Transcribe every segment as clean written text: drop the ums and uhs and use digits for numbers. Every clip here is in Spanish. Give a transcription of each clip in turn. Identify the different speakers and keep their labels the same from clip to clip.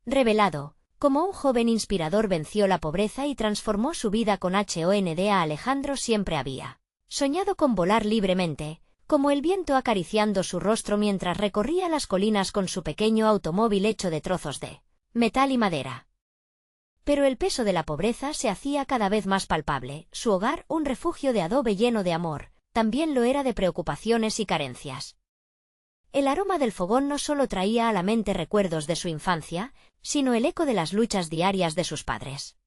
Speaker 1: Revelado, como un joven inspirador venció la pobreza y transformó su vida con HONDA. Alejandro siempre había soñado con volar libremente, como el viento acariciando su rostro mientras recorría las colinas con su pequeño automóvil hecho de trozos de metal y madera. Pero el peso de la pobreza se hacía cada vez más palpable. Su hogar, un refugio de adobe lleno de amor, también lo era de preocupaciones y carencias. El aroma del fogón no solo traía a la mente recuerdos de su infancia, sino el eco de las luchas diarias de sus padres.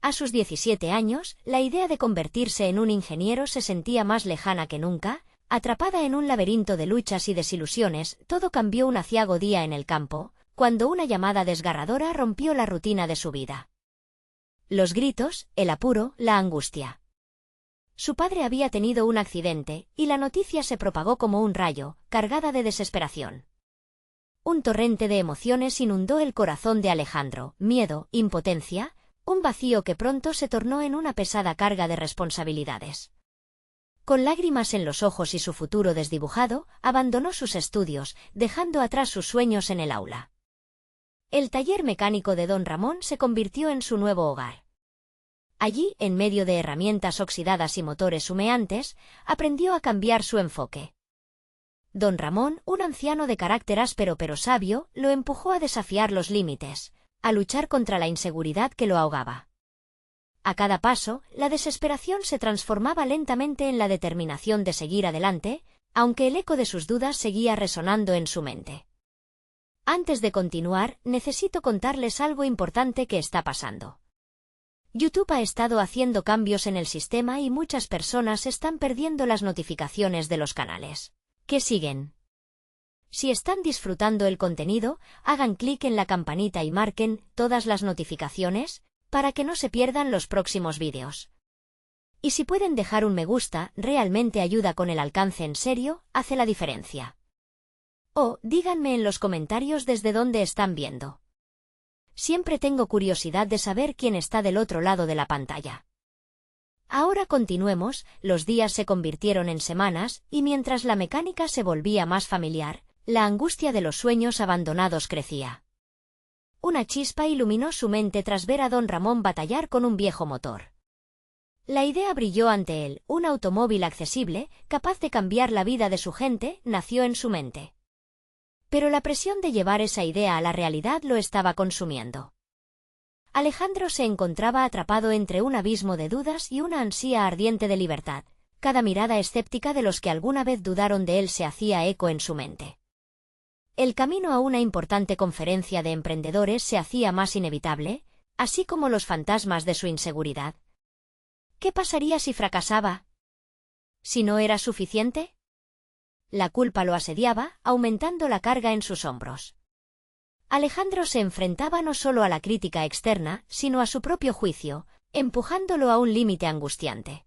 Speaker 1: A sus 17 años, la idea de convertirse en un ingeniero se sentía más lejana que nunca. Atrapada en un laberinto de luchas y desilusiones, todo cambió un aciago día en el campo, cuando una llamada desgarradora rompió la rutina de su vida. Los gritos, el apuro, la angustia. Su padre había tenido un accidente, y la noticia se propagó como un rayo, cargada de desesperación. Un torrente de emociones inundó el corazón de Alejandro: miedo, impotencia, un vacío que pronto se tornó en una pesada carga de responsabilidades. Con lágrimas en los ojos y su futuro desdibujado, abandonó sus estudios, dejando atrás sus sueños en el aula. El taller mecánico de don Ramón se convirtió en su nuevo hogar. Allí, en medio de herramientas oxidadas y motores humeantes, aprendió a cambiar su enfoque. Don Ramón, un anciano de carácter áspero pero sabio, lo empujó a desafiar los límites, a luchar contra la inseguridad que lo ahogaba. A cada paso, la desesperación se transformaba lentamente en la determinación de seguir adelante, aunque el eco de sus dudas seguía resonando en su mente. Antes de continuar, necesito contarles algo importante que está pasando. YouTube ha estado haciendo cambios en el sistema y muchas personas están perdiendo las notificaciones de los canales que siguen. Si están disfrutando el contenido, hagan clic en la campanita y marquen todas las notificaciones, para que no se pierdan los próximos vídeos. Y si pueden dejar un me gusta, realmente ayuda con el alcance. En serio, hace la diferencia. O, díganme en los comentarios desde dónde están viendo. Siempre tengo curiosidad de saber quién está del otro lado de la pantalla. Ahora continuemos. Los días se convirtieron en semanas, y mientras la mecánica se volvía más familiar, la angustia de los sueños abandonados crecía. Una chispa iluminó su mente tras ver a don Ramón batallar con un viejo motor. La idea brilló ante él: un automóvil accesible, capaz de cambiar la vida de su gente, nació en su mente. Pero la presión de llevar esa idea a la realidad lo estaba consumiendo. Alejandro se encontraba atrapado entre un abismo de dudas y una ansia ardiente de libertad. Cada mirada escéptica de los que alguna vez dudaron de él se hacía eco en su mente. El camino a una importante conferencia de emprendedores se hacía más inevitable, así como los fantasmas de su inseguridad. ¿Qué pasaría si fracasaba? ¿Si no era suficiente? La culpa lo asediaba, aumentando la carga en sus hombros. Alejandro se enfrentaba no solo a la crítica externa, sino a su propio juicio, empujándolo a un límite angustiante.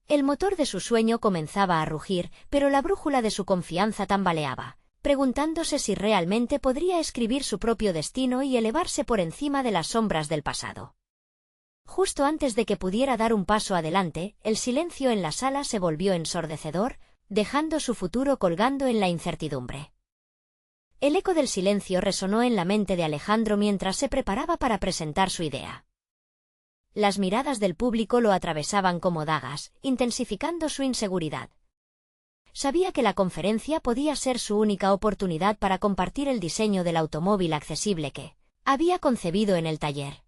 Speaker 1: El motor de su sueño comenzaba a rugir, pero la brújula de su confianza tambaleaba, preguntándose si realmente podría escribir su propio destino y elevarse por encima de las sombras del pasado. Justo antes de que pudiera dar un paso adelante, el silencio en la sala se volvió ensordecedor, dejando su futuro colgando en la incertidumbre. El eco del silencio resonó en la mente de Alejandro mientras se preparaba para presentar su idea. Las miradas del público lo atravesaban como dagas, intensificando su inseguridad. Sabía que la conferencia podía ser su única oportunidad para compartir el diseño del automóvil accesible que había concebido en el taller.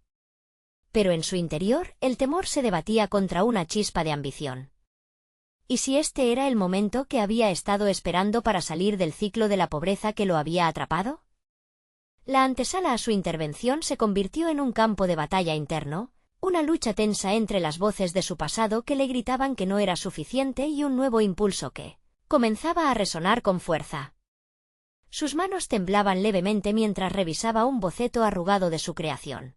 Speaker 1: Pero en su interior, el temor se debatía contra una chispa de ambición. ¿Y si este era el momento que había estado esperando para salir del ciclo de la pobreza que lo había atrapado? La antesala a su intervención se convirtió en un campo de batalla interno, una lucha tensa entre las voces de su pasado que le gritaban que no era suficiente y un nuevo impulso que comenzaba a resonar con fuerza. Sus manos temblaban levemente mientras revisaba un boceto arrugado de su creación.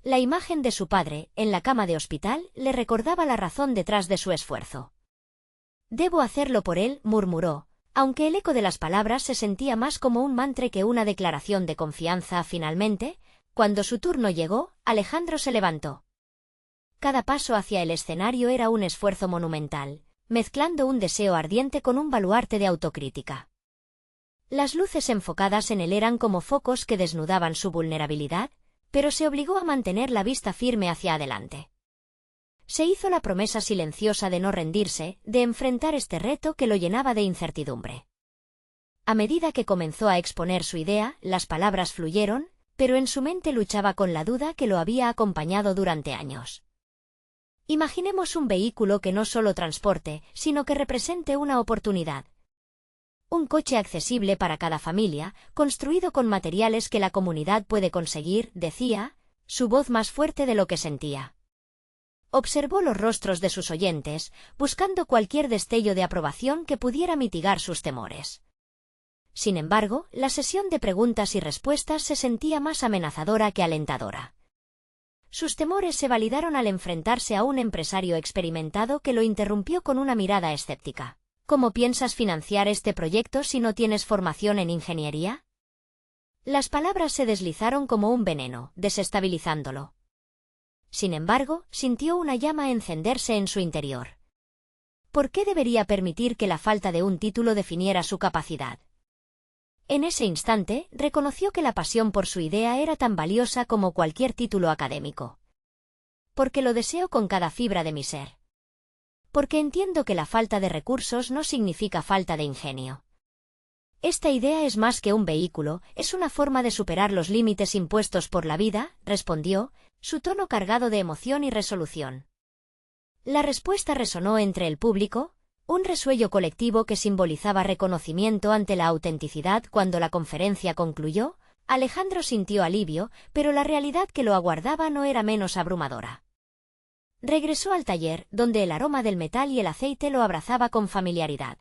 Speaker 1: La imagen de su padre, en la cama de hospital, le recordaba la razón detrás de su esfuerzo. «Debo hacerlo por él», murmuró, aunque el eco de las palabras se sentía más como un mantra que una declaración de confianza. Finalmente, cuando su turno llegó, Alejandro se levantó. Cada paso hacia el escenario era un esfuerzo monumental, mezclando un deseo ardiente con un baluarte de autocrítica. Las luces enfocadas en él eran como focos que desnudaban su vulnerabilidad, pero se obligó a mantener la vista firme hacia adelante. Se hizo la promesa silenciosa de no rendirse, de enfrentar este reto que lo llenaba de incertidumbre. A medida que comenzó a exponer su idea, las palabras fluyeron, pero en su mente luchaba con la duda que lo había acompañado durante años. Imaginemos un vehículo que no solo transporte, sino que represente una oportunidad. Un coche accesible para cada familia, construido con materiales que la comunidad puede conseguir, decía, su voz más fuerte de lo que sentía. Observó los rostros de sus oyentes, buscando cualquier destello de aprobación que pudiera mitigar sus temores. Sin embargo, la sesión de preguntas y respuestas se sentía más amenazadora que alentadora. Sus temores se validaron al enfrentarse a un empresario experimentado que lo interrumpió con una mirada escéptica. ¿Cómo piensas financiar este proyecto si no tienes formación en ingeniería? Las palabras se deslizaron como un veneno, desestabilizándolo. Sin embargo, sintió una llama encenderse en su interior. ¿Por qué debería permitir que la falta de un título definiera su capacidad? En ese instante, reconoció que la pasión por su idea era tan valiosa como cualquier título académico. Porque lo deseo con cada fibra de mi ser. Porque entiendo que la falta de recursos no significa falta de ingenio. Esta idea es más que un vehículo, es una forma de superar los límites impuestos por la vida, respondió, su tono cargado de emoción y resolución. La respuesta resonó entre el público, un resuello colectivo que simbolizaba reconocimiento ante la autenticidad. Cuando la conferencia concluyó, Alejandro sintió alivio, pero la realidad que lo aguardaba no era menos abrumadora. Regresó al taller, donde el aroma del metal y el aceite lo abrazaba con familiaridad.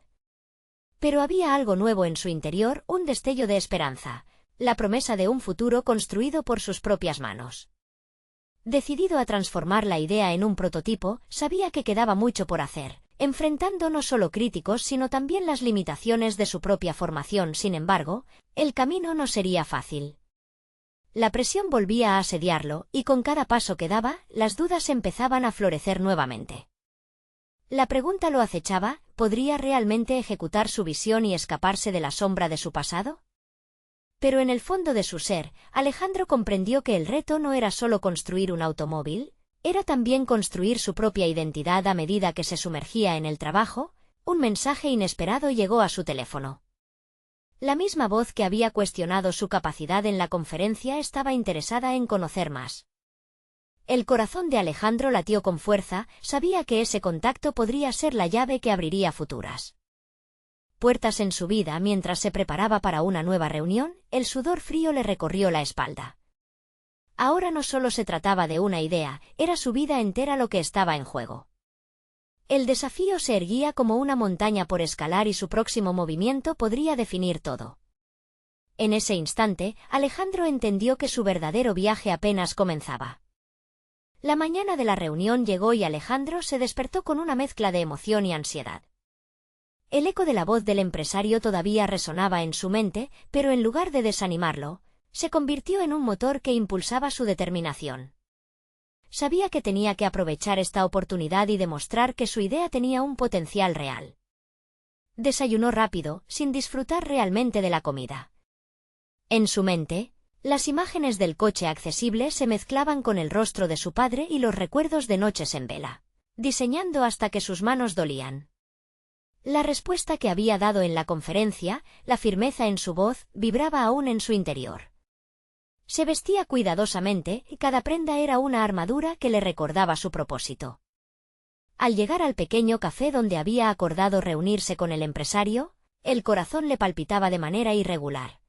Speaker 1: Pero había algo nuevo en su interior, un destello de esperanza, la promesa de un futuro construido por sus propias manos. Decidido a transformar la idea en un prototipo, sabía que quedaba mucho por hacer, enfrentando no solo críticos sino también las limitaciones de su propia formación. Sin embargo, el camino no sería fácil. La presión volvía a asediarlo, y con cada paso que daba, las dudas empezaban a florecer nuevamente. La pregunta lo acechaba, ¿podría realmente ejecutar su visión y escaparse de la sombra de su pasado? Pero en el fondo de su ser, Alejandro comprendió que el reto no era solo construir un automóvil, era también construir su propia identidad. A medida que se sumergía en el trabajo, un mensaje inesperado llegó a su teléfono. La misma voz que había cuestionado su capacidad en la conferencia estaba interesada en conocer más. El corazón de Alejandro latió con fuerza, sabía que ese contacto podría ser la llave que abriría futuras puertas en su vida. Mientras se preparaba para una nueva reunión, el sudor frío le recorrió la espalda. Ahora no solo se trataba de una idea, era su vida entera lo que estaba en juego. El desafío se erguía como una montaña por escalar y su próximo movimiento podría definir todo. En ese instante, Alejandro entendió que su verdadero viaje apenas comenzaba. La mañana de la reunión llegó y Alejandro se despertó con una mezcla de emoción y ansiedad. El eco de la voz del empresario todavía resonaba en su mente, pero en lugar de desanimarlo, se convirtió en un motor que impulsaba su determinación. Sabía que tenía que aprovechar esta oportunidad y demostrar que su idea tenía un potencial real. Desayunó rápido, sin disfrutar realmente de la comida. En su mente, las imágenes del coche accesible se mezclaban con el rostro de su padre y los recuerdos de noches en vela, diseñando hasta que sus manos dolían. La respuesta que había dado en la conferencia, la firmeza en su voz, vibraba aún en su interior. Se vestía cuidadosamente, y cada prenda era una armadura que le recordaba su propósito. Al llegar al pequeño café donde había acordado reunirse con el empresario, el corazón le palpitaba de manera irregular.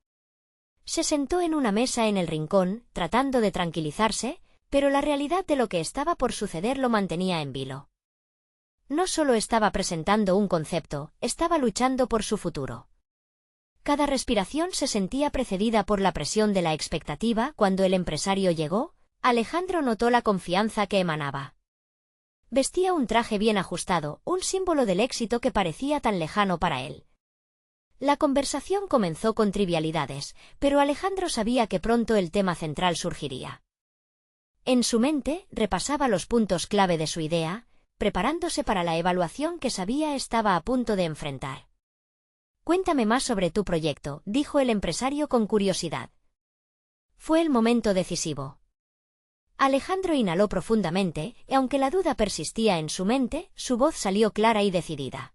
Speaker 1: Se sentó en una mesa en el rincón, tratando de tranquilizarse, pero la realidad de lo que estaba por suceder lo mantenía en vilo. No solo estaba presentando un concepto, estaba luchando por su futuro. Cada respiración se sentía precedida por la presión de la expectativa. Cuando el empresario llegó, Alejandro notó la confianza que emanaba. Vestía un traje bien ajustado, un símbolo del éxito que parecía tan lejano para él. La conversación comenzó con trivialidades, pero Alejandro sabía que pronto el tema central surgiría. En su mente, repasaba los puntos clave de su idea, preparándose para la evaluación que sabía estaba a punto de enfrentar. Cuéntame más sobre tu proyecto, dijo el empresario con curiosidad. Fue el momento decisivo. Alejandro inhaló profundamente, y aunque la duda persistía en su mente, su voz salió clara y decidida.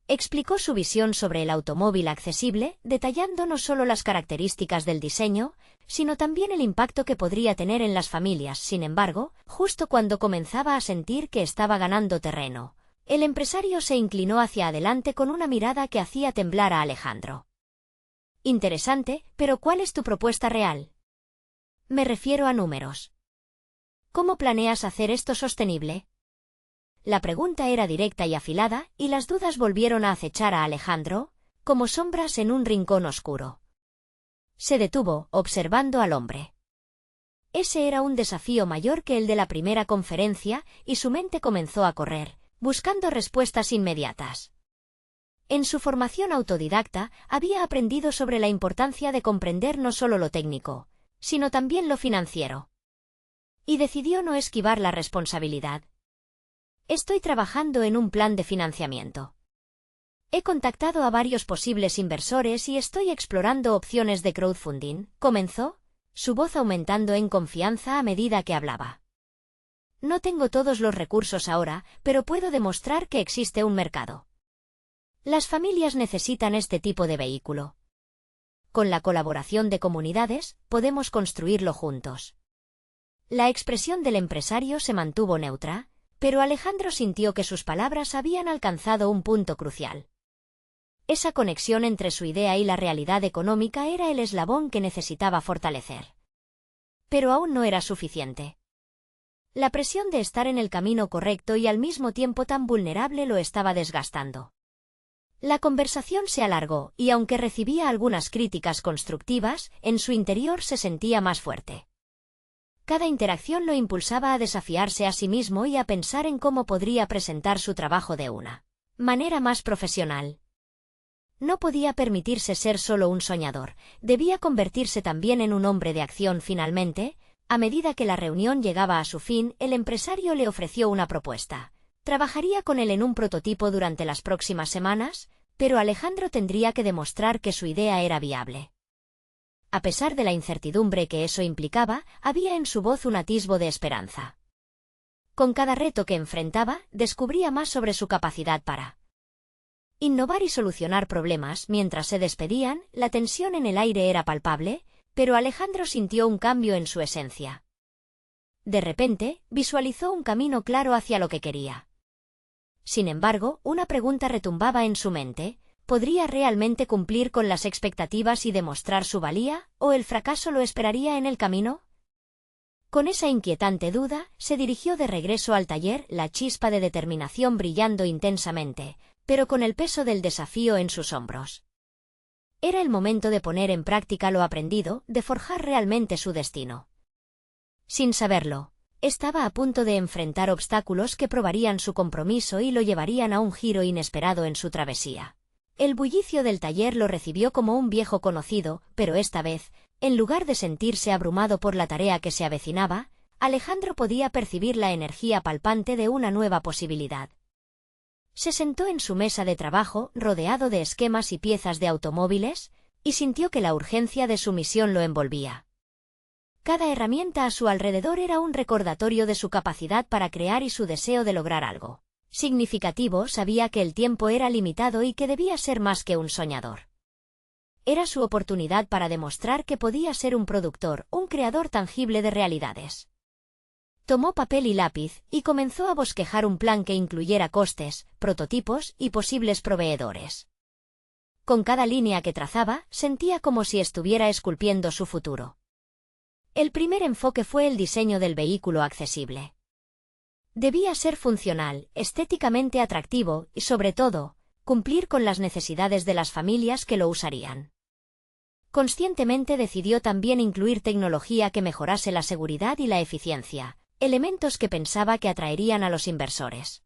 Speaker 1: Explicó su visión sobre el automóvil accesible, detallando no solo las características del diseño, sino también el impacto que podría tener en las familias. Sin embargo, justo cuando comenzaba a sentir que estaba ganando terreno, el empresario se inclinó hacia adelante con una mirada que hacía temblar a Alejandro. Interesante, pero ¿cuál es tu propuesta real? Me refiero a números. ¿Cómo planeas hacer esto sostenible? La pregunta era directa y afilada, y las dudas volvieron a acechar a Alejandro, como sombras en un rincón oscuro. Se detuvo, observando al hombre. Ese era un desafío mayor que el de la primera conferencia, y su mente comenzó a correr, buscando respuestas inmediatas. En su formación autodidacta, había aprendido sobre la importancia de comprender no solo lo técnico, sino también lo financiero. Y decidió no esquivar la responsabilidad. Estoy trabajando en un plan de financiamiento. He contactado a varios posibles inversores y estoy explorando opciones de crowdfunding, comenzó, su voz aumentando en confianza a medida que hablaba. No tengo todos los recursos ahora, pero puedo demostrar que existe un mercado. Las familias necesitan este tipo de vehículo. Con la colaboración de comunidades, podemos construirlo juntos. La expresión del empresario se mantuvo neutra, pero Alejandro sintió que sus palabras habían alcanzado un punto crucial. Esa conexión entre su idea y la realidad económica era el eslabón que necesitaba fortalecer. Pero aún no era suficiente. La presión de estar en el camino correcto y al mismo tiempo tan vulnerable lo estaba desgastando. La conversación se alargó, y aunque recibía algunas críticas constructivas, en su interior se sentía más fuerte. Cada interacción lo impulsaba a desafiarse a sí mismo y a pensar en cómo podría presentar su trabajo de una manera más profesional. No podía permitirse ser solo un soñador, debía convertirse también en un hombre de acción. Finalmente, a medida que la reunión llegaba a su fin, el empresario le ofreció una propuesta. Trabajaría con él en un prototipo durante las próximas semanas, pero Alejandro tendría que demostrar que su idea era viable. A pesar de la incertidumbre que eso implicaba, había en su voz un atisbo de esperanza. Con cada reto que enfrentaba, descubría más sobre su capacidad para innovar y solucionar problemas. Mientras se despedían, la tensión en el aire era palpable, pero Alejandro sintió un cambio en su esencia. De repente, visualizó un camino claro hacia lo que quería. Sin embargo, una pregunta retumbaba en su mente: ¿podría realmente cumplir con las expectativas y demostrar su valía, o el fracaso lo esperaría en el camino? Con esa inquietante duda, se dirigió de regreso al taller, la chispa de determinación brillando intensamente, pero con el peso del desafío en sus hombros. Era el momento de poner en práctica lo aprendido, de forjar realmente su destino. Sin saberlo, estaba a punto de enfrentar obstáculos que probarían su compromiso y lo llevarían a un giro inesperado en su travesía. El bullicio del taller lo recibió como un viejo conocido, pero esta vez, en lugar de sentirse abrumado por la tarea que se avecinaba, Alejandro podía percibir la energía palpante de una nueva posibilidad. Se sentó en su mesa de trabajo, rodeado de esquemas y piezas de automóviles, y sintió que la urgencia de su misión lo envolvía. Cada herramienta a su alrededor era un recordatorio de su capacidad para crear y su deseo de lograr algo significativo. Sabía que el tiempo era limitado y que debía ser más que un soñador. Era su oportunidad para demostrar que podía ser un productor, un creador tangible de realidades. Tomó papel y lápiz, y comenzó a bosquejar un plan que incluyera costes, prototipos y posibles proveedores. Con cada línea que trazaba, sentía como si estuviera esculpiendo su futuro. El primer enfoque fue el diseño del vehículo accesible. Debía ser funcional, estéticamente atractivo y, sobre todo, cumplir con las necesidades de las familias que lo usarían. Conscientemente decidió también incluir tecnología que mejorase la seguridad y la eficiencia, elementos que pensaba que atraerían a los inversores.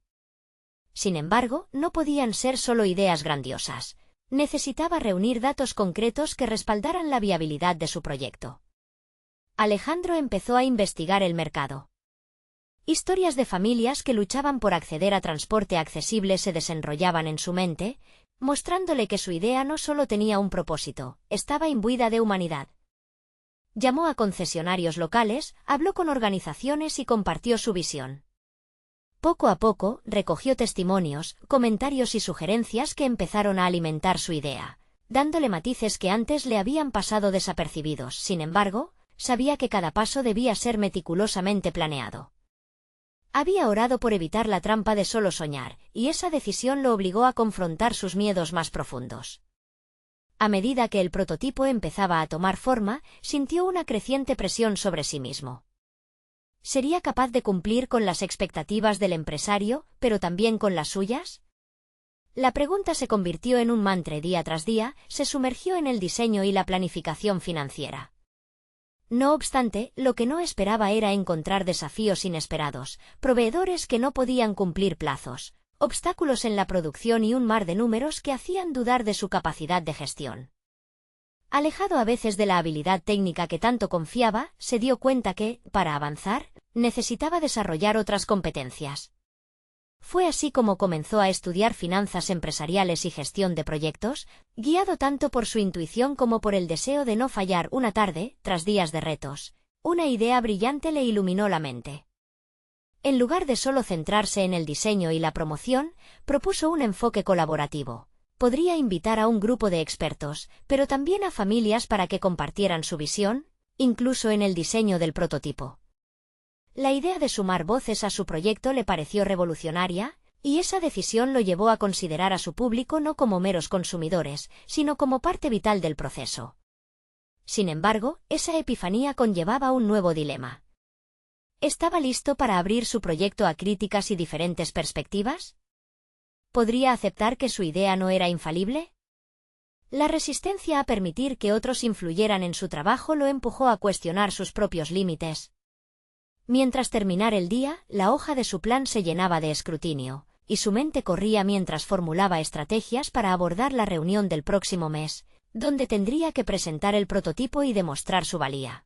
Speaker 1: Sin embargo, no podían ser solo ideas grandiosas. Necesitaba reunir datos concretos que respaldaran la viabilidad de su proyecto. Alejandro empezó a investigar el mercado. Historias de familias que luchaban por acceder a transporte accesible se desenrollaban en su mente, mostrándole que su idea no solo tenía un propósito, estaba imbuida de humanidad. Llamó a concesionarios locales, habló con organizaciones y compartió su visión. Poco a poco, recogió testimonios, comentarios y sugerencias que empezaron a alimentar su idea, dándole matices que antes le habían pasado desapercibidos. Sin embargo, sabía que cada paso debía ser meticulosamente planeado. Había orado por evitar la trampa de solo soñar, y esa decisión lo obligó a confrontar sus miedos más profundos. A medida que el prototipo empezaba a tomar forma, sintió una creciente presión sobre sí mismo. ¿Sería capaz de cumplir con las expectativas del empresario, pero también con las suyas? La pregunta se convirtió en un mantra día tras día, se sumergió en el diseño y la planificación financiera. No obstante, lo que no esperaba era encontrar desafíos inesperados, proveedores que no podían cumplir plazos, obstáculos en la producción y un mar de números que hacían dudar de su capacidad de gestión. Alejado a veces de la habilidad técnica que tanto confiaba, se dio cuenta que, para avanzar, necesitaba desarrollar otras competencias. Fue así como comenzó a estudiar finanzas empresariales y gestión de proyectos, guiado tanto por su intuición como por el deseo de no fallar. Una tarde, tras días de retos, una idea brillante le iluminó la mente. En lugar de solo centrarse en el diseño y la promoción, propuso un enfoque colaborativo. Podría invitar a un grupo de expertos, pero también a familias para que compartieran su visión, incluso en el diseño del prototipo. La idea de sumar voces a su proyecto le pareció revolucionaria, y esa decisión lo llevó a considerar a su público no como meros consumidores, sino como parte vital del proceso. Sin embargo, esa epifanía conllevaba un nuevo dilema. ¿Estaba listo para abrir su proyecto a críticas y diferentes perspectivas? ¿Podría aceptar que su idea no era infalible? La resistencia a permitir que otros influyeran en su trabajo lo empujó a cuestionar sus propios límites. Mientras terminara el día, la hoja de su plan se llenaba de escrutinio, y su mente corría mientras formulaba estrategias para abordar la reunión del próximo mes, donde tendría que presentar el prototipo y demostrar su valía.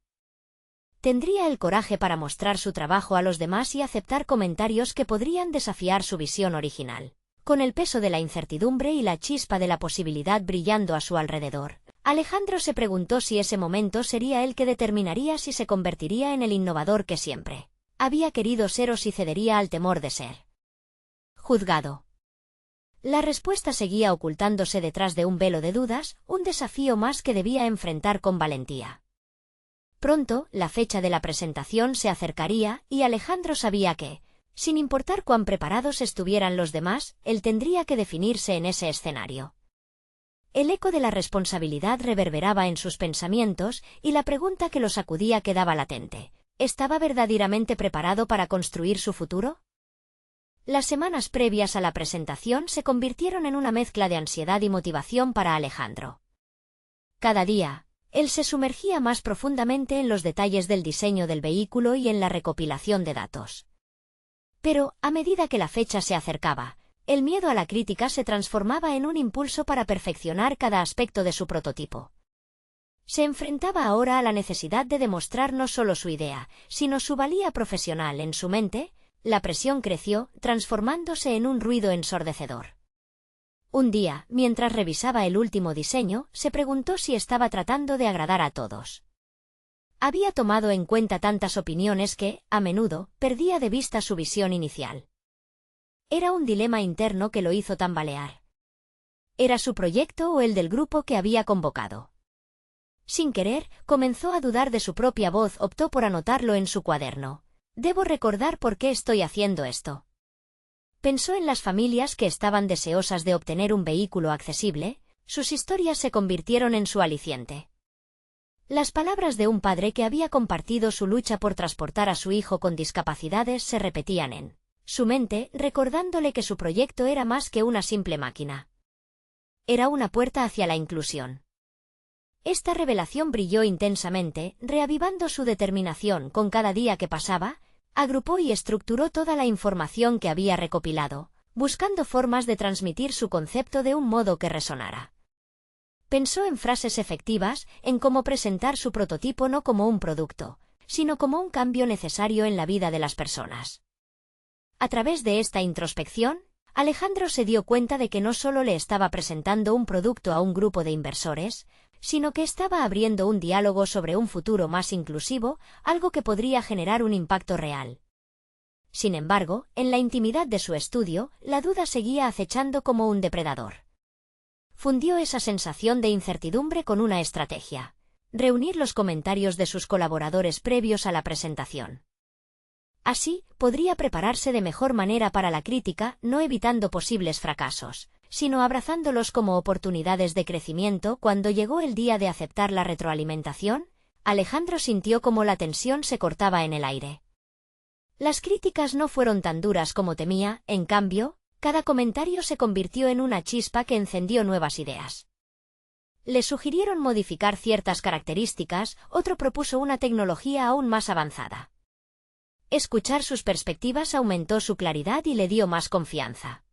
Speaker 1: Tendría el coraje para mostrar su trabajo a los demás y aceptar comentarios que podrían desafiar su visión original. Con el peso de la incertidumbre y la chispa de la posibilidad brillando a su alrededor, Alejandro se preguntó si ese momento sería el que determinaría si se convertiría en el innovador que siempre había querido ser o si cedería al temor de ser juzgado. La respuesta seguía ocultándose detrás de un velo de dudas, un desafío más que debía enfrentar con valentía. Pronto, la fecha de la presentación se acercaría, y Alejandro sabía que, sin importar cuán preparados estuvieran los demás, él tendría que definirse en ese escenario. El eco de la responsabilidad reverberaba en sus pensamientos, y la pregunta que lo sacudía quedaba latente. ¿Estaba verdaderamente preparado para construir su futuro? Las semanas previas a la presentación se convirtieron en una mezcla de ansiedad y motivación para Alejandro. Cada día, él se sumergía más profundamente en los detalles del diseño del vehículo y en la recopilación de datos. Pero, a medida que la fecha se acercaba, el miedo a la crítica se transformaba en un impulso para perfeccionar cada aspecto de su prototipo. Se enfrentaba ahora a la necesidad de demostrar no solo su idea, sino su valía profesional. En su mente, la presión creció, transformándose en un ruido ensordecedor. Un día, mientras revisaba el último diseño, se preguntó si estaba tratando de agradar a todos. Había tomado en cuenta tantas opiniones que, a menudo, perdía de vista su visión inicial. Era un dilema interno que lo hizo tambalear. ¿Era su proyecto o el del grupo que había convocado? Sin querer, comenzó a dudar de su propia voz. Optó por anotarlo en su cuaderno. «Debo recordar por qué estoy haciendo esto». Pensó en las familias que estaban deseosas de obtener un vehículo accesible. Sus historias se convirtieron en su aliciente. Las palabras de un padre que había compartido su lucha por transportar a su hijo con discapacidades se repetían en su mente, recordándole que su proyecto era más que una simple máquina. Era una puerta hacia la inclusión. Esta revelación brilló intensamente, reavivando su determinación. Con cada día que pasaba, agrupó y estructuró toda la información que había recopilado, buscando formas de transmitir su concepto de un modo que resonara. Pensó en frases efectivas, en cómo presentar su prototipo no como un producto, sino como un cambio necesario en la vida de las personas. A través de esta introspección, Alejandro se dio cuenta de que no solo le estaba presentando un producto a un grupo de inversores, sino que estaba abriendo un diálogo sobre un futuro más inclusivo, algo que podría generar un impacto real. Sin embargo, en la intimidad de su estudio, la duda seguía acechando como un depredador. Fundió esa sensación de incertidumbre con una estrategia: reunir los comentarios de sus colaboradores previos a la presentación. Así, podría prepararse de mejor manera para la crítica, no evitando posibles fracasos, sino abrazándolos como oportunidades de crecimiento. Cuando llegó el día de aceptar la retroalimentación, Alejandro sintió como la tensión se cortaba en el aire. Las críticas no fueron tan duras como temía, en cambio, cada comentario se convirtió en una chispa que encendió nuevas ideas. Le sugirieron modificar ciertas características, otro propuso una tecnología aún más avanzada. Escuchar sus perspectivas aumentó su claridad y le dio más confianza.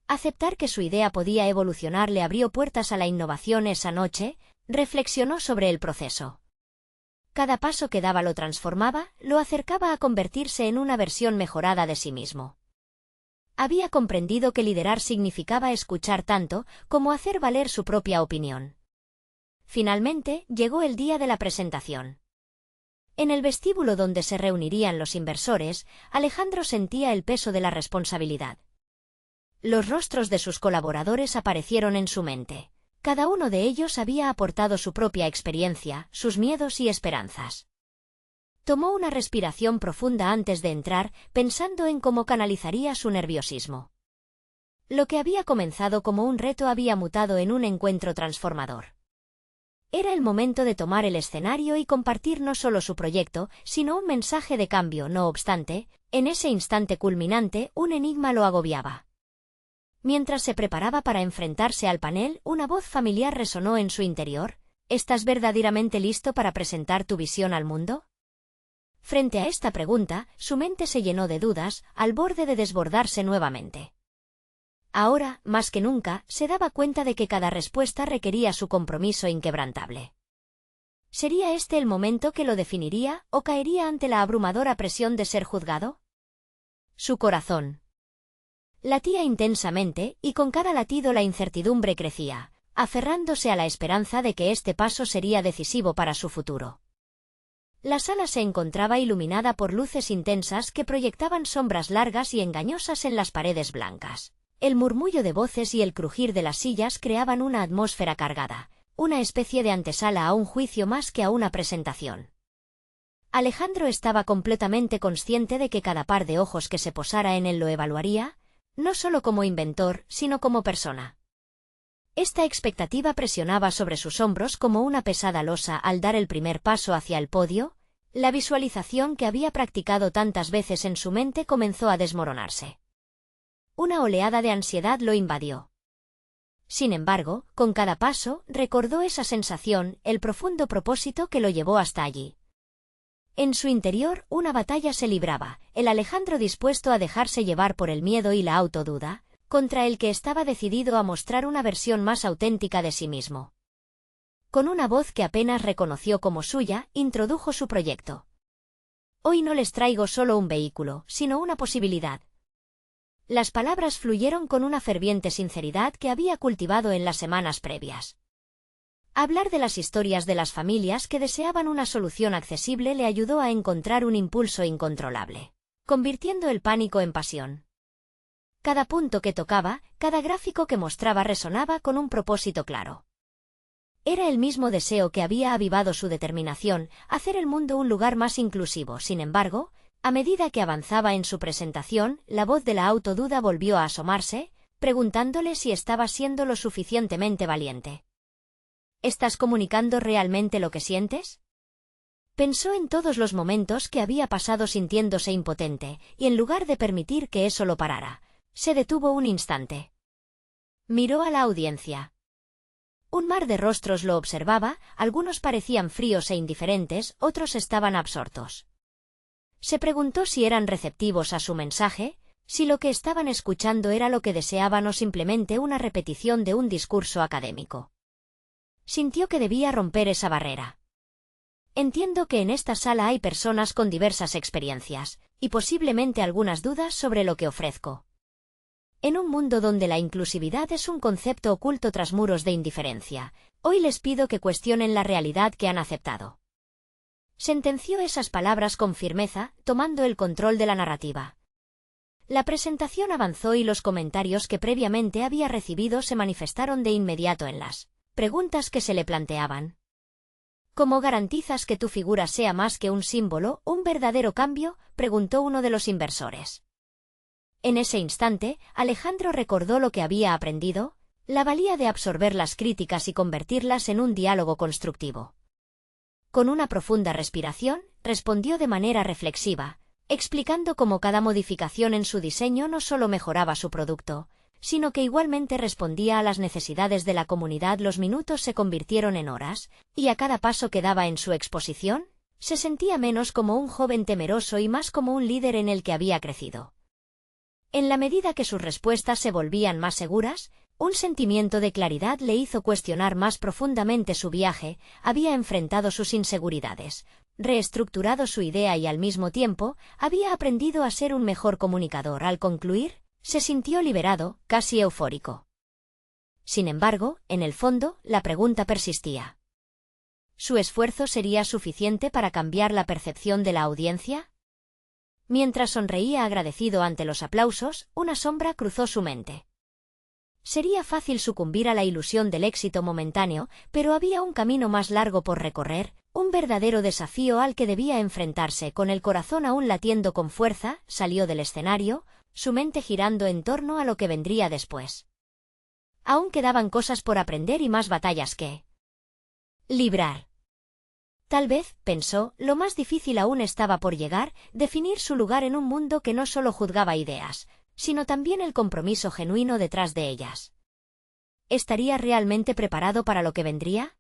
Speaker 1: Aceptar que su idea podía evolucionar le abrió puertas a la innovación. Esa noche, reflexionó sobre el proceso. Cada paso que daba lo transformaba, lo acercaba a convertirse en una versión mejorada de sí mismo. Había comprendido que liderar significaba escuchar tanto como hacer valer su propia opinión. Finalmente, llegó el día de la presentación. En el vestíbulo donde se reunirían los inversores, Alejandro sentía el peso de la responsabilidad. Los rostros de sus colaboradores aparecieron en su mente. Cada uno de ellos había aportado su propia experiencia, sus miedos y esperanzas. Tomó una respiración profunda antes de entrar, pensando en cómo canalizaría su nerviosismo. Lo que había comenzado como un reto había mutado en un encuentro transformador. Era el momento de tomar el escenario y compartir no solo su proyecto, sino un mensaje de cambio. No obstante, en ese instante culminante, un enigma lo agobiaba. Mientras se preparaba para enfrentarse al panel, una voz familiar resonó en su interior: ¿estás verdaderamente listo para presentar tu visión al mundo? Frente a esta pregunta, su mente se llenó de dudas, al borde de desbordarse nuevamente. Ahora, más que nunca, se daba cuenta de que cada respuesta requería su compromiso inquebrantable. ¿Sería este el momento que lo definiría, o caería ante la abrumadora presión de ser juzgado? Su corazón latía intensamente, y con cada latido la incertidumbre crecía, aferrándose a la esperanza de que este paso sería decisivo para su futuro. La sala se encontraba iluminada por luces intensas que proyectaban sombras largas y engañosas en las paredes blancas. El murmullo de voces y el crujir de las sillas creaban una atmósfera cargada, una especie de antesala a un juicio más que a una presentación. Alejandro estaba completamente consciente de que cada par de ojos que se posara en él lo evaluaría, no solo como inventor, sino como persona. Esta expectativa presionaba sobre sus hombros como una pesada losa al dar el primer paso hacia el podio. La visualización que había practicado tantas veces en su mente comenzó a desmoronarse. Una oleada de ansiedad lo invadió. Sin embargo, con cada paso, recordó esa sensación, el profundo propósito que lo llevó hasta allí. En su interior, una batalla se libraba, el Alejandro dispuesto a dejarse llevar por el miedo y la autoduda, contra el que estaba decidido a mostrar una versión más auténtica de sí mismo. Con una voz que apenas reconoció como suya, introdujo su proyecto. Hoy no les traigo solo un vehículo, sino una posibilidad. Las palabras fluyeron con una ferviente sinceridad que había cultivado en las semanas previas. Hablar de las historias de las familias que deseaban una solución accesible le ayudó a encontrar un impulso incontrolable, convirtiendo el pánico en pasión. Cada punto que tocaba, cada gráfico que mostraba resonaba con un propósito claro. Era el mismo deseo que había avivado su determinación, hacer el mundo un lugar más inclusivo. Sin embargo, a medida que avanzaba en su presentación, la voz de la autoduda volvió a asomarse, preguntándole si estaba siendo lo suficientemente valiente. ¿Estás comunicando realmente lo que sientes? Pensó en todos los momentos que había pasado sintiéndose impotente, y en lugar de permitir que eso lo parara, se detuvo un instante. Miró a la audiencia. Un mar de rostros lo observaba, algunos parecían fríos e indiferentes, otros estaban absortos. Se preguntó si eran receptivos a su mensaje, si lo que estaban escuchando era lo que deseaban o simplemente una repetición de un discurso académico. Sintió que debía romper esa barrera. Entiendo que en esta sala hay personas con diversas experiencias, y posiblemente algunas dudas sobre lo que ofrezco. En un mundo donde la inclusividad es un concepto oculto tras muros de indiferencia, hoy les pido que cuestionen la realidad que han aceptado. Sentenció esas palabras con firmeza, tomando el control de la narrativa. La presentación avanzó y los comentarios que previamente había recibido se manifestaron de inmediato en las preguntas que se le planteaban. ¿Cómo garantizas que tu figura sea más que un símbolo, un verdadero cambio?, preguntó uno de los inversores. En ese instante, Alejandro recordó lo que había aprendido, la valía de absorber las críticas y convertirlas en un diálogo constructivo. Con una profunda respiración, respondió de manera reflexiva, explicando cómo cada modificación en su diseño no solo mejoraba su producto, sino que igualmente respondía a las necesidades de la comunidad. Los minutos se convirtieron en horas, y a cada paso que daba en su exposición, se sentía menos como un joven temeroso y más como un líder en el que había crecido. En la medida que sus respuestas se volvían más seguras, un sentimiento de claridad le hizo cuestionar más profundamente su viaje. Había enfrentado sus inseguridades, reestructurado su idea y al mismo tiempo, había aprendido a ser un mejor comunicador. Al concluir, se sintió liberado, casi eufórico. Sin embargo, en el fondo, la pregunta persistía. ¿Su esfuerzo sería suficiente para cambiar la percepción de la audiencia? Mientras sonreía agradecido ante los aplausos, una sombra cruzó su mente. Sería fácil sucumbir a la ilusión del éxito momentáneo, pero había un camino más largo por recorrer, un verdadero desafío al que debía enfrentarse. Con el corazón aún latiendo con fuerza, salió del escenario, su mente girando en torno a lo que vendría después. Aún quedaban cosas por aprender y más batallas que librar. Tal vez, pensó, lo más difícil aún estaba por llegar, definir su lugar en un mundo que no solo juzgaba ideas, sino también el compromiso genuino detrás de ellas. ¿Estaría realmente preparado para lo que vendría?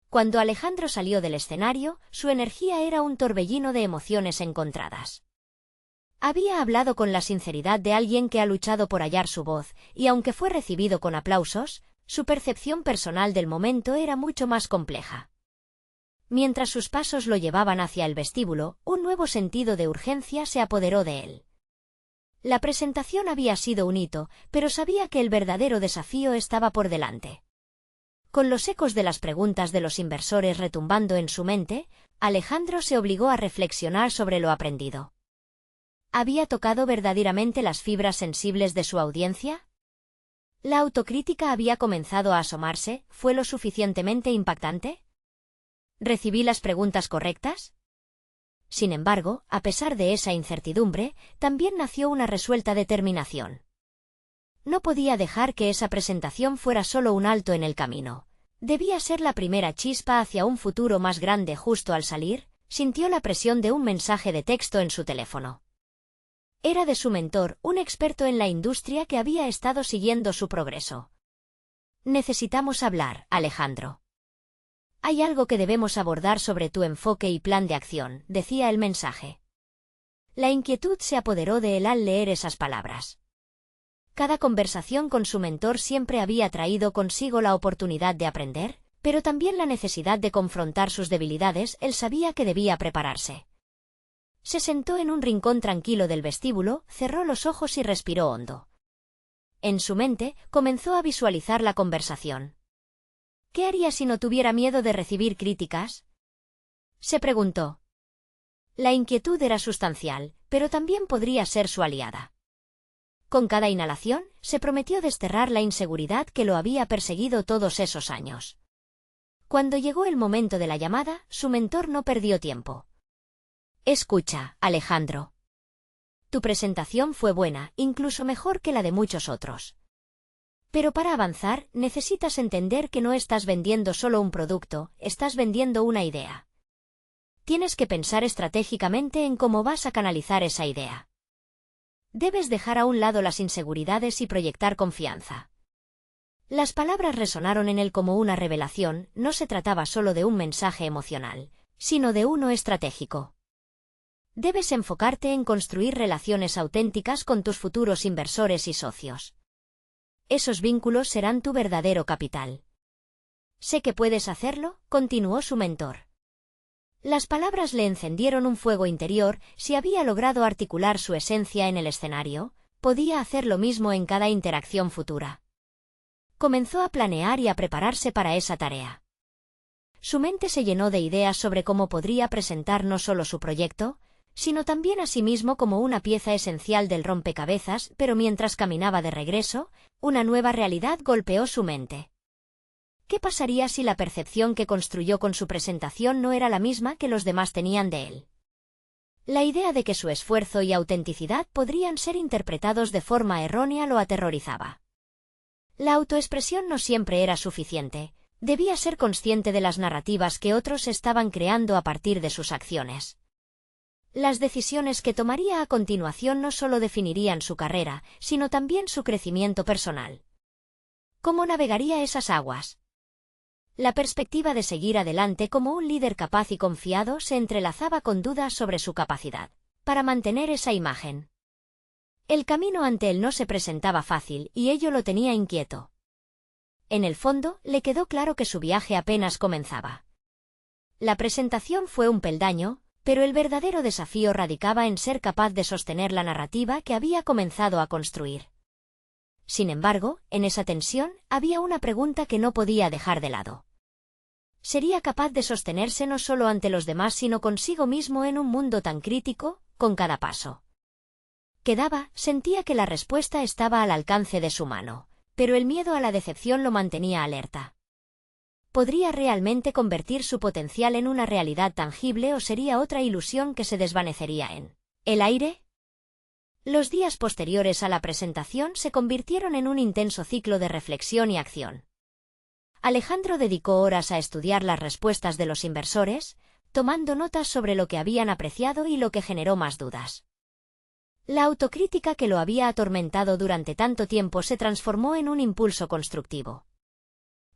Speaker 1: Cuando Alejandro salió del escenario, su energía era un torbellino de emociones encontradas. Había hablado con la sinceridad de alguien que ha luchado por hallar su voz, y aunque fue recibido con aplausos, su percepción personal del momento era mucho más compleja. Mientras sus pasos lo llevaban hacia el vestíbulo, un nuevo sentido de urgencia se apoderó de él. La presentación había sido un hito, pero sabía que el verdadero desafío estaba por delante. Con los ecos de las preguntas de los inversores retumbando en su mente, Alejandro se obligó a reflexionar sobre lo aprendido. ¿Había tocado verdaderamente las fibras sensibles de su audiencia? ¿La autocrítica había comenzado a asomarse? ¿Fue lo suficientemente impactante? ¿Recibí las preguntas correctas? Sin embargo, a pesar de esa incertidumbre, también nació una resuelta determinación. No podía dejar que esa presentación fuera solo un alto en el camino. Debía ser la primera chispa hacia un futuro más grande. Justo al salir, sintió la presión de un mensaje de texto en su teléfono. Era de su mentor, un experto en la industria que había estado siguiendo su progreso. Necesitamos hablar, Alejandro. Hay algo que debemos abordar sobre tu enfoque y plan de acción, decía el mensaje. La inquietud se apoderó de él al leer esas palabras. Cada conversación con su mentor siempre había traído consigo la oportunidad de aprender, pero también la necesidad de confrontar sus debilidades. Él sabía que debía prepararse. Se sentó en un rincón tranquilo del vestíbulo, cerró los ojos y respiró hondo. En su mente, comenzó a visualizar la conversación. ¿Qué haría si no tuviera miedo de recibir críticas? Se preguntó. La inquietud era sustancial, pero también podría ser su aliada. Con cada inhalación, se prometió desterrar la inseguridad que lo había perseguido todos esos años. Cuando llegó el momento de la llamada, su mentor no perdió tiempo. Escucha, Alejandro. Tu presentación fue buena, incluso mejor que la de muchos otros. Pero para avanzar, necesitas entender que no estás vendiendo solo un producto, estás vendiendo una idea. Tienes que pensar estratégicamente en cómo vas a canalizar esa idea. Debes dejar a un lado las inseguridades y proyectar confianza. Las palabras resonaron en él como una revelación. No se trataba solo de un mensaje emocional, sino de uno estratégico. Debes enfocarte en construir relaciones auténticas con tus futuros inversores y socios. Esos vínculos serán tu verdadero capital. Sé que puedes hacerlo, continuó su mentor. Las palabras le encendieron un fuego interior. Si había logrado articular su esencia en el escenario, podía hacer lo mismo en cada interacción futura. Comenzó a planear y a prepararse para esa tarea. Su mente se llenó de ideas sobre cómo podría presentar no solo su proyecto, sino también a sí mismo como una pieza esencial del rompecabezas, pero mientras caminaba de regreso, una nueva realidad golpeó su mente. ¿Qué pasaría si la percepción que construyó con su presentación no era la misma que los demás tenían de él? La idea de que su esfuerzo y autenticidad podrían ser interpretados de forma errónea lo aterrorizaba. La autoexpresión no siempre era suficiente, debía ser consciente de las narrativas que otros estaban creando a partir de sus acciones. Las decisiones que tomaría a continuación no solo definirían su carrera, sino también su crecimiento personal. ¿Cómo navegaría esas aguas? La perspectiva de seguir adelante como un líder capaz y confiado se entrelazaba con dudas sobre su capacidad para mantener esa imagen. El camino ante él no se presentaba fácil y ello lo tenía inquieto. En el fondo, le quedó claro que su viaje apenas comenzaba. La presentación fue un peldaño, pero el verdadero desafío radicaba en ser capaz de sostener la narrativa que había comenzado a construir. Sin embargo, en esa tensión, había una pregunta que no podía dejar de lado. ¿Sería capaz de sostenerse no solo ante los demás sino consigo mismo en un mundo tan crítico, con cada paso? Sentía que la respuesta estaba al alcance de su mano, pero el miedo a la decepción lo mantenía alerta. ¿Podría realmente convertir su potencial en una realidad tangible o sería otra ilusión que se desvanecería en el aire? Los días posteriores a la presentación se convirtieron en un intenso ciclo de reflexión y acción. Alejandro dedicó horas a estudiar las respuestas de los inversores, tomando notas sobre lo que habían apreciado y lo que generó más dudas. La autocrítica que lo había atormentado durante tanto tiempo se transformó en un impulso constructivo.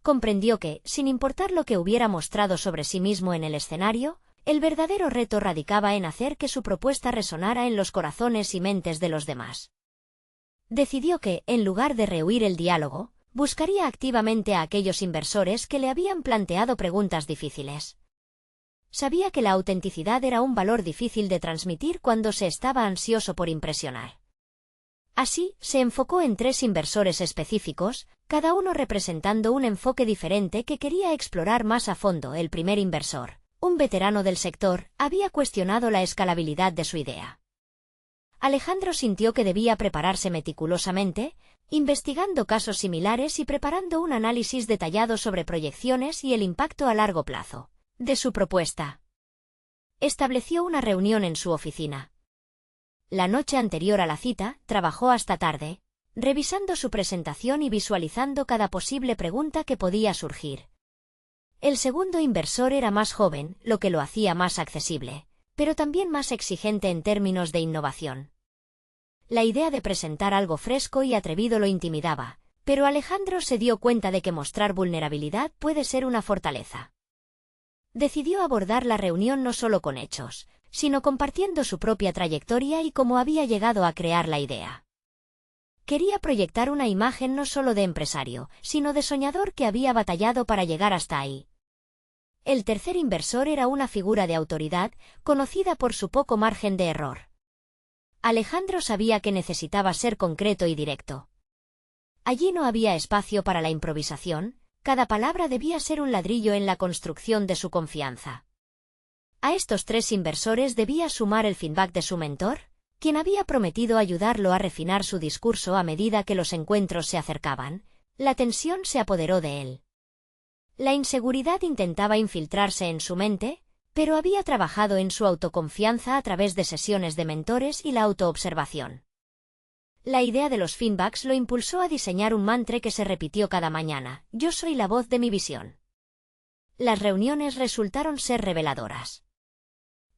Speaker 1: Comprendió que, sin importar lo que hubiera mostrado sobre sí mismo en el escenario, el verdadero reto radicaba en hacer que su propuesta resonara en los corazones y mentes de los demás. Decidió que, en lugar de rehuir el diálogo, buscaría activamente a aquellos inversores que le habían planteado preguntas difíciles. Sabía que la autenticidad era un valor difícil de transmitir cuando se estaba ansioso por impresionar. Así, se enfocó en 3 inversores específicos, cada uno representando un enfoque diferente que quería explorar más a fondo. El primer inversor, un veterano del sector, había cuestionado la escalabilidad de su idea. Alejandro sintió que debía prepararse meticulosamente, investigando casos similares y preparando un análisis detallado sobre proyecciones y el impacto a largo plazo de su propuesta. Estableció una reunión en su oficina. La noche anterior a la cita, trabajó hasta tarde, revisando su presentación y visualizando cada posible pregunta que podía surgir. El segundo inversor era más joven, lo que lo hacía más accesible, pero también más exigente en términos de innovación. La idea de presentar algo fresco y atrevido lo intimidaba, pero Alejandro se dio cuenta de que mostrar vulnerabilidad puede ser una fortaleza. Decidió abordar la reunión no solo con hechos, sino compartiendo su propia trayectoria y cómo había llegado a crear la idea. Quería proyectar una imagen no solo de empresario, sino de soñador que había batallado para llegar hasta ahí. El tercer inversor era una figura de autoridad, conocida por su poco margen de error. Alejandro sabía que necesitaba ser concreto y directo. Allí no había espacio para la improvisación, cada palabra debía ser un ladrillo en la construcción de su confianza. A estos 3 inversores debía sumar el feedback de su mentor, quien había prometido ayudarlo a refinar su discurso a medida que los encuentros se acercaban. La tensión se apoderó de él. La inseguridad intentaba infiltrarse en su mente, pero había trabajado en su autoconfianza a través de sesiones de mentores y la autoobservación. La idea de los feedbacks lo impulsó a diseñar un mantra que se repitió cada mañana: yo soy la voz de mi visión. Las reuniones resultaron ser reveladoras.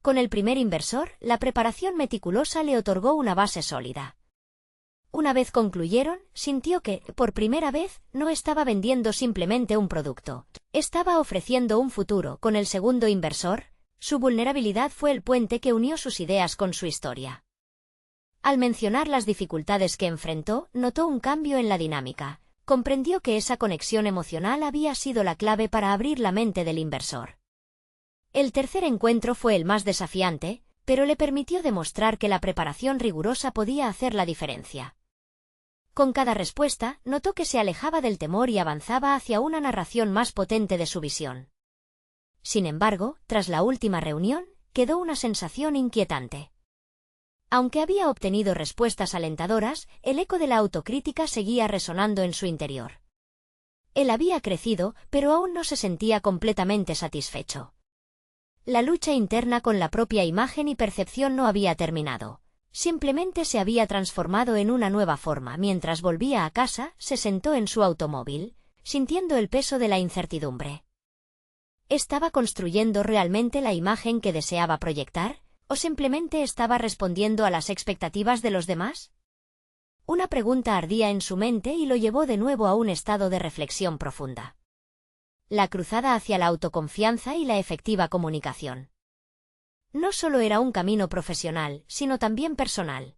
Speaker 1: Con el primer inversor, la preparación meticulosa le otorgó una base sólida. Una vez concluyeron, sintió que, por primera vez, no estaba vendiendo simplemente un producto, estaba ofreciendo un futuro. Con el segundo inversor, su vulnerabilidad fue el puente que unió sus ideas con su historia. Al mencionar las dificultades que enfrentó, notó un cambio en la dinámica. Comprendió que esa conexión emocional había sido la clave para abrir la mente del inversor. El tercer encuentro fue el más desafiante, pero le permitió demostrar que la preparación rigurosa podía hacer la diferencia. Con cada respuesta, notó que se alejaba del temor y avanzaba hacia una narración más potente de su visión. Sin embargo, tras la última reunión, quedó una sensación inquietante. Aunque había obtenido respuestas alentadoras, el eco de la autocrítica seguía resonando en su interior. Él había crecido, pero aún no se sentía completamente satisfecho. La lucha interna con la propia imagen y percepción no había terminado. Simplemente se había transformado en una nueva forma. Mientras volvía a casa, se sentó en su automóvil, sintiendo el peso de la incertidumbre. ¿Estaba construyendo realmente la imagen que deseaba proyectar, o simplemente estaba respondiendo a las expectativas de los demás? Una pregunta ardía en su mente y lo llevó de nuevo a un estado de reflexión profunda. La cruzada hacia la autoconfianza y la efectiva comunicación. No solo era un camino profesional, sino también personal.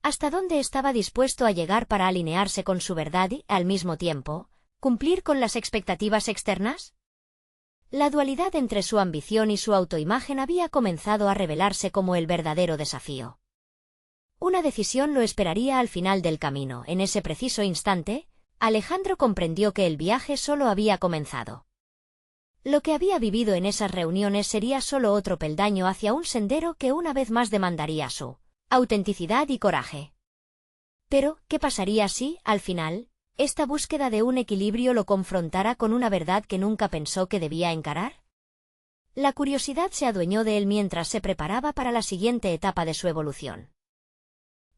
Speaker 1: ¿Hasta dónde estaba dispuesto a llegar para alinearse con su verdad y, al mismo tiempo, cumplir con las expectativas externas? La dualidad entre su ambición y su autoimagen había comenzado a revelarse como el verdadero desafío. Una decisión lo esperaría al final del camino. En ese preciso instante, Alejandro comprendió que el viaje solo había comenzado. Lo que había vivido en esas reuniones sería solo otro peldaño hacia un sendero que una vez más demandaría su autenticidad y coraje. Pero, ¿qué pasaría si, al final, esta búsqueda de un equilibrio lo confrontara con una verdad que nunca pensó que debía encarar? La curiosidad se adueñó de él mientras se preparaba para la siguiente etapa de su evolución.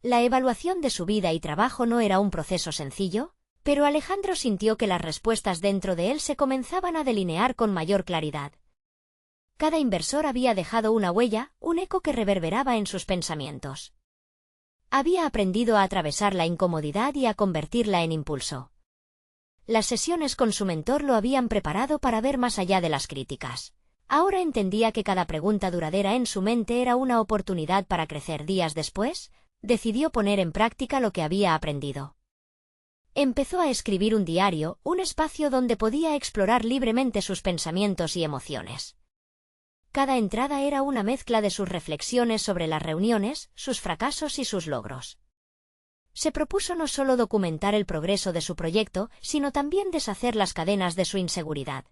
Speaker 1: La evaluación de su vida y trabajo no era un proceso sencillo, pero Alejandro sintió que las respuestas dentro de él se comenzaban a delinear con mayor claridad. Cada inversor había dejado una huella, un eco que reverberaba en sus pensamientos. Había aprendido a atravesar la incomodidad y a convertirla en impulso. Las sesiones con su mentor lo habían preparado para ver más allá de las críticas. Ahora entendía que cada pregunta duradera en su mente era una oportunidad para crecer. Días después, decidió poner en práctica lo que había aprendido. Empezó a escribir un diario, un espacio donde podía explorar libremente sus pensamientos y emociones. Cada entrada era una mezcla de sus reflexiones sobre las reuniones, sus fracasos y sus logros. Se propuso no solo documentar el progreso de su proyecto, sino también deshacer las cadenas de su inseguridad.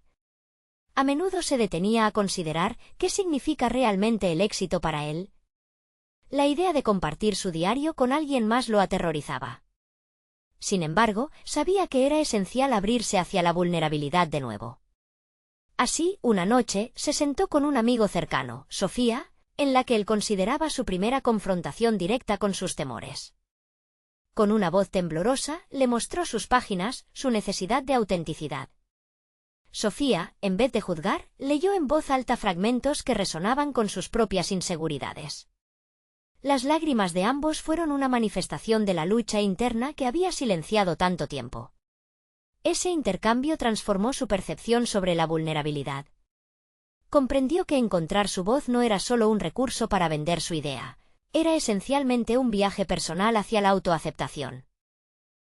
Speaker 1: A menudo se detenía a considerar qué significa realmente el éxito para él. La idea de compartir su diario con alguien más lo aterrorizaba. Sin embargo, sabía que era esencial abrirse hacia la vulnerabilidad de nuevo. Así, una noche, se sentó con un amigo cercano, Sofía, en la que él consideraba su primera confrontación directa con sus temores. Con una voz temblorosa, le mostró sus páginas, su necesidad de autenticidad. Sofía, en vez de juzgar, leyó en voz alta fragmentos que resonaban con sus propias inseguridades. Las lágrimas de ambos fueron una manifestación de la lucha interna que había silenciado tanto tiempo. Ese intercambio transformó su percepción sobre la vulnerabilidad. Comprendió que encontrar su voz no era solo un recurso para vender su idea, era esencialmente un viaje personal hacia la autoaceptación.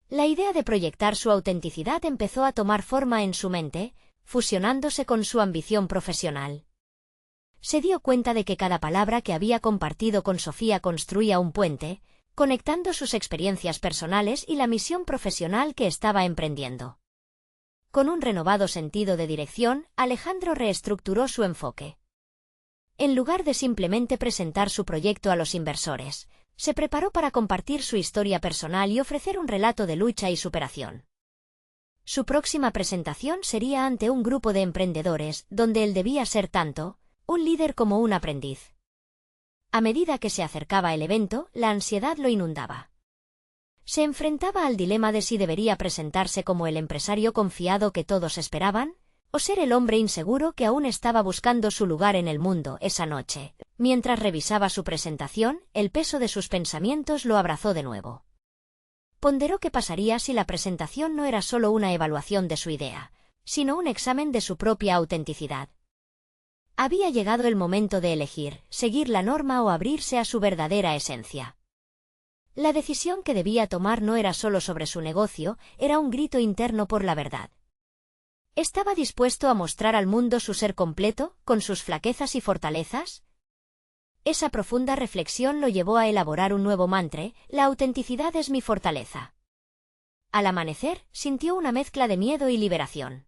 Speaker 1: La idea de proyectar su autenticidad empezó a tomar forma en su mente, fusionándose con su ambición profesional. Se dio cuenta de que cada palabra que había compartido con Sofía construía un puente, conectando sus experiencias personales y la misión profesional que estaba emprendiendo. Con un renovado sentido de dirección, Alejandro reestructuró su enfoque. En lugar de simplemente presentar su proyecto a los inversores, se preparó para compartir su historia personal y ofrecer un relato de lucha y superación. Su próxima presentación sería ante un grupo de emprendedores, donde él debía ser tanto un líder como un aprendiz. A medida que se acercaba el evento, la ansiedad lo inundaba. Se enfrentaba al dilema de si debería presentarse como el empresario confiado que todos esperaban, o ser el hombre inseguro que aún estaba buscando su lugar en el mundo. Esa noche, mientras revisaba su presentación, el peso de sus pensamientos lo abrazó de nuevo. Ponderó qué pasaría si la presentación no era solo una evaluación de su idea, sino un examen de su propia autenticidad. Había llegado el momento de elegir, seguir la norma o abrirse a su verdadera esencia. La decisión que debía tomar no era solo sobre su negocio, era un grito interno por la verdad. ¿Estaba dispuesto a mostrar al mundo su ser completo, con sus flaquezas y fortalezas? Esa profunda reflexión lo llevó a elaborar un nuevo mantra: la autenticidad es mi fortaleza. Al amanecer, sintió una mezcla de miedo y liberación.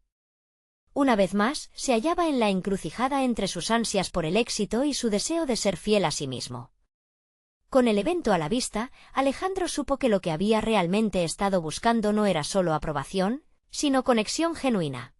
Speaker 1: Una vez más, se hallaba en la encrucijada entre sus ansias por el éxito y su deseo de ser fiel a sí mismo. Con el evento a la vista, Alejandro supo que lo que había realmente estado buscando no era solo aprobación, sino conexión genuina.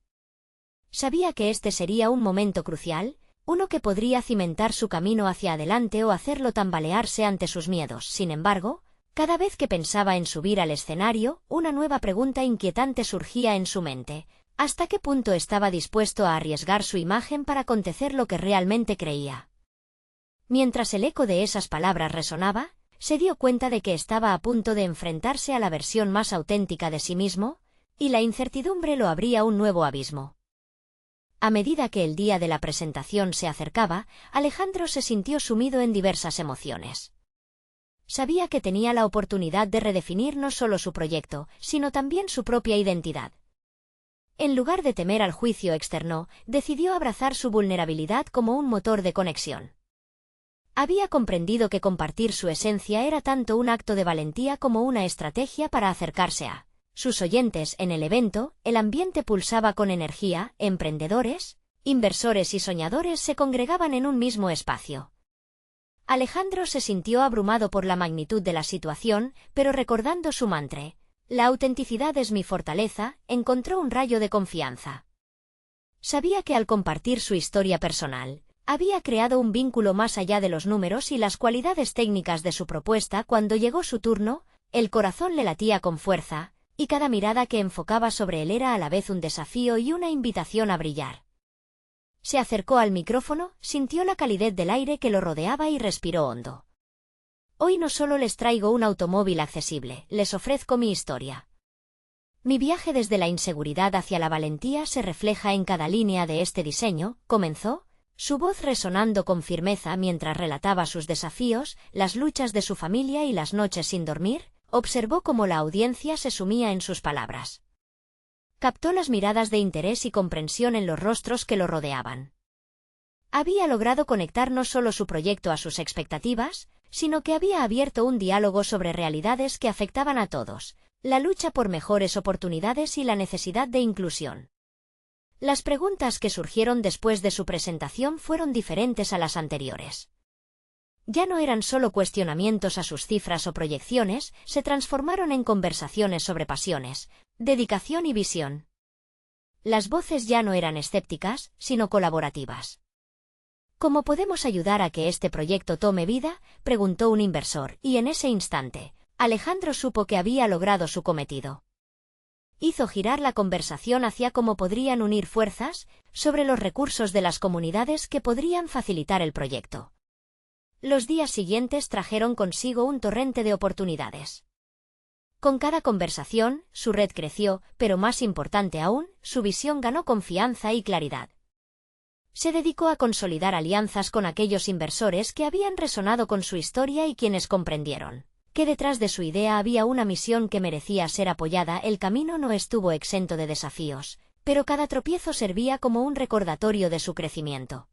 Speaker 1: Sabía que este sería un momento crucial, uno que podría cimentar su camino hacia adelante o hacerlo tambalearse ante sus miedos. Sin embargo, cada vez que pensaba en subir al escenario, una nueva pregunta inquietante surgía en su mente: ¿hasta qué punto estaba dispuesto a arriesgar su imagen para acontecer lo que realmente creía? Mientras el eco de esas palabras resonaba, se dio cuenta de que estaba a punto de enfrentarse a la versión más auténtica de sí mismo, y la incertidumbre lo abría un nuevo abismo. A medida que el día de la presentación se acercaba, Alejandro se sintió sumido en diversas emociones. Sabía que tenía la oportunidad de redefinir no solo su proyecto, sino también su propia identidad. En lugar de temer al juicio externo, decidió abrazar su vulnerabilidad como un motor de conexión. Había comprendido que compartir su esencia era tanto un acto de valentía como una estrategia para acercarse a sus oyentes. En el evento, el ambiente pulsaba con energía, emprendedores, inversores y soñadores se congregaban en un mismo espacio. Alejandro se sintió abrumado por la magnitud de la situación, pero recordando su mantra: la autenticidad es mi fortaleza, encontró un rayo de confianza. Sabía que al compartir su historia personal, había creado un vínculo más allá de los números y las cualidades técnicas de su propuesta. Cuando llegó su turno, el corazón le latía con fuerza, y cada mirada que enfocaba sobre él era a la vez un desafío y una invitación a brillar. Se acercó al micrófono, sintió la calidez del aire que lo rodeaba y respiró hondo. Hoy no solo les traigo un automóvil accesible, les ofrezco mi historia. Mi viaje desde la inseguridad hacia la valentía se refleja en cada línea de este diseño, comenzó, su voz resonando con firmeza mientras relataba sus desafíos, las luchas de su familia y las noches sin dormir. Observó cómo la audiencia se sumía en sus palabras. Captó las miradas de interés y comprensión en los rostros que lo rodeaban. Había logrado conectar no solo su proyecto a sus expectativas, sino que había abierto un diálogo sobre realidades que afectaban a todos: la lucha por mejores oportunidades y la necesidad de inclusión. Las preguntas que surgieron después de su presentación fueron diferentes a las anteriores. Ya no eran solo cuestionamientos a sus cifras o proyecciones, se transformaron en conversaciones sobre pasiones, dedicación y visión. Las voces ya no eran escépticas, sino colaborativas. ¿Cómo podemos ayudar a que este proyecto tome vida?, preguntó un inversor, y en ese instante, Alejandro supo que había logrado su cometido. Hizo girar la conversación hacia cómo podrían unir fuerzas, sobre los recursos de las comunidades que podrían facilitar el proyecto. Los días siguientes trajeron consigo un torrente de oportunidades. Con cada conversación, su red creció, pero más importante aún, su visión ganó confianza y claridad. Se dedicó a consolidar alianzas con aquellos inversores que habían resonado con su historia y quienes comprendieron que detrás de su idea había una misión que merecía ser apoyada. El camino no estuvo exento de desafíos, pero cada tropiezo servía como un recordatorio de su crecimiento.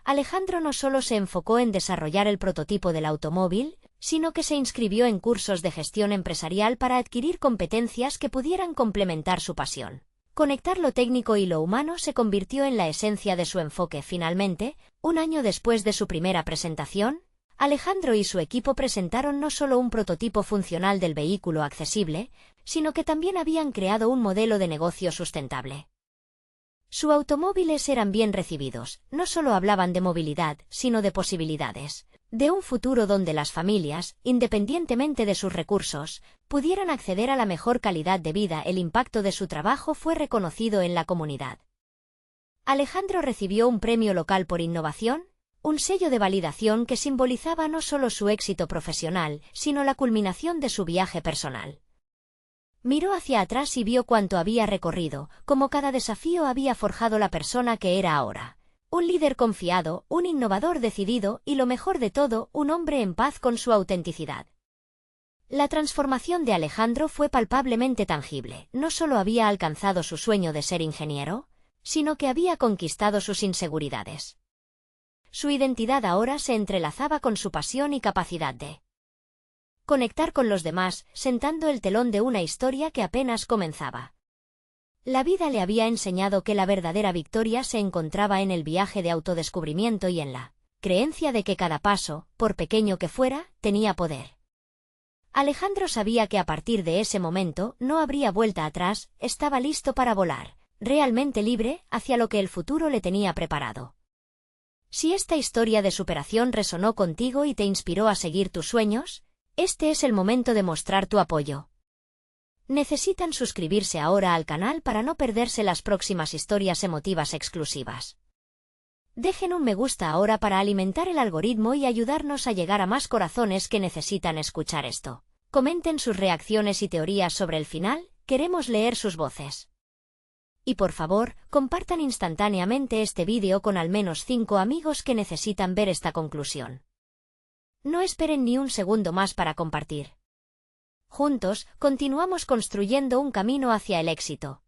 Speaker 1: Alejandro no solo se enfocó en desarrollar el prototipo del automóvil, sino que se inscribió en cursos de gestión empresarial para adquirir competencias que pudieran complementar su pasión. Conectar lo técnico y lo humano se convirtió en la esencia de su enfoque. Finalmente, un año después de su primera presentación, Alejandro y su equipo presentaron no solo un prototipo funcional del vehículo accesible, sino que también habían creado un modelo de negocio sustentable. Sus automóviles eran bien recibidos, no solo hablaban de movilidad, sino de posibilidades, de un futuro donde las familias, independientemente de sus recursos, pudieran acceder a la mejor calidad de vida. El impacto de su trabajo fue reconocido en la comunidad. Alejandro recibió un premio local por innovación, un sello de validación que simbolizaba no solo su éxito profesional, sino la culminación de su viaje personal. Miró hacia atrás y vio cuánto había recorrido, cómo cada desafío había forjado la persona que era ahora. Un líder confiado, un innovador decidido y, lo mejor de todo, un hombre en paz con su autenticidad. La transformación de Alejandro fue palpablemente tangible. No solo había alcanzado su sueño de ser ingeniero, sino que había conquistado sus inseguridades. su identidad ahora se entrelazaba con su pasión y capacidad de conectar con los demás, sentando el telón de una historia que apenas comenzaba. La vida le había enseñado que la verdadera victoria se encontraba en el viaje de autodescubrimiento y en la creencia de que cada paso, por pequeño que fuera, tenía poder. Alejandro sabía que a partir de ese momento no habría vuelta atrás, estaba listo para volar, realmente libre, hacia lo que el futuro le tenía preparado. Si esta historia de superación resonó contigo y te inspiró a seguir tus sueños, este es el momento de mostrar tu apoyo. Necesitan suscribirse ahora al canal para no perderse las próximas historias emotivas exclusivas. Dejen un me gusta ahora para alimentar el algoritmo y ayudarnos a llegar a más corazones que necesitan escuchar esto. Comenten sus reacciones y teorías sobre el final, queremos leer sus voces. Y por favor, compartan instantáneamente este vídeo con al menos 5 amigos que necesitan ver esta conclusión. No esperen ni un segundo más para compartir. Juntos, continuamos construyendo un camino hacia el éxito.